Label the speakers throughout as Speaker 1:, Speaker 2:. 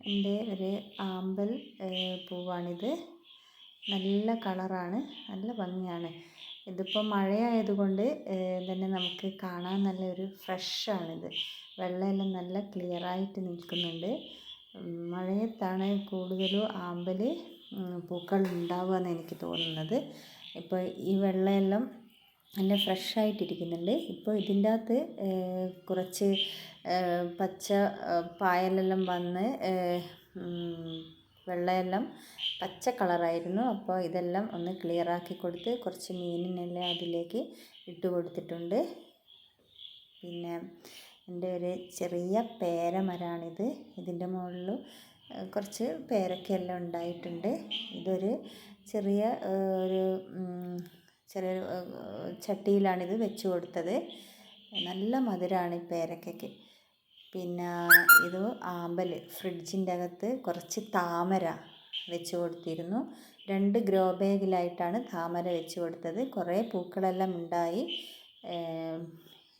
Speaker 1: എൻ്റെ ഒരു ആമ്പൽ പൂവാണിത്. നല്ല കളറാണ്, നല്ല ഭംഗിയാണ്. ഇതിപ്പോൾ മഴയായതുകൊണ്ട് തന്നെ നമുക്ക് കാണാൻ നല്ലൊരു ഫ്രഷാണിത്. വെള്ളമെല്ലാം നല്ല ക്ലിയറായിട്ട് നിൽക്കുന്നുണ്ട്. മഴയത്താണ് കൂടുതലും ആമ്പൽ പൂക്കൾ ഉണ്ടാവുക എന്ന് എനിക്ക് തോന്നുന്നത്. ഇപ്പോൾ ഈ വെള്ളമെല്ലാം നല്ല ഫ്രഷായിട്ടിരിക്കുന്നുണ്ട്. ഇപ്പോൾ ഇതിൻ്റെ അകത്ത് കുറച്ച് പച്ച പായലെല്ലാം വന്ന് വെള്ളമെല്ലാം പച്ച കളറായിരുന്നു. അപ്പോൾ ഇതെല്ലാം ഒന്ന് ക്ലിയറാക്കി കൊടുത്ത് കുറച്ച് മീനിനെല്ലാം അതിലേക്ക് ഇട്ട് കൊടുത്തിട്ടുണ്ട്. പിന്നെ എൻ്റെ ഒരു ചെറിയ പേരമരമാണിത്. ഇതിൻ്റെ മുകളിൽ കുറച്ച് പേരക്കയെല്ലാം ഉണ്ടായിട്ടുണ്ട്. ഇതൊരു ചെറിയ ഒരു ചെറിയൊരു ചട്ടിയിലാണിത് വെച്ച് കൊടുത്തത്. നല്ല മധുരമാണ് ഈ പേരക്കയ്ക്ക്. പിന്നെ ഇത് ആമ്പൽ ഫ്രിഡ്ജിൻ്റെ അകത്ത് കുറച്ച് താമര വെച്ച് കൊടുത്തിരുന്നു. 2 ഗ്രോ ബാഗിലായിട്ടാണ് താമര വെച്ച് കൊടുത്തത്. കുറേ പൂക്കളെല്ലാം ഉണ്ടായി.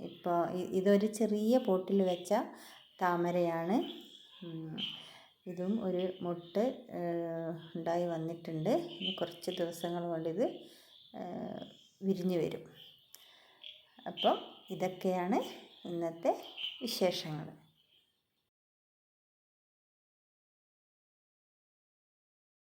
Speaker 1: ഇപ്പോൾ ഇതൊരു ചെറിയ പോട്ടിൽ വെച്ച താമരയാണ്. ഇതും ഒരു മൊട്ട് ഉണ്ടായി വന്നിട്ടുണ്ട്. ഇനി കുറച്ച് ദിവസങ്ങൾ കൊണ്ടിത് വിരിഞ്ഞ് വരും. അപ്പം ഇതൊക്കെയാണ് ഇന്നത്തെ വിശേഷങ്ങൾ.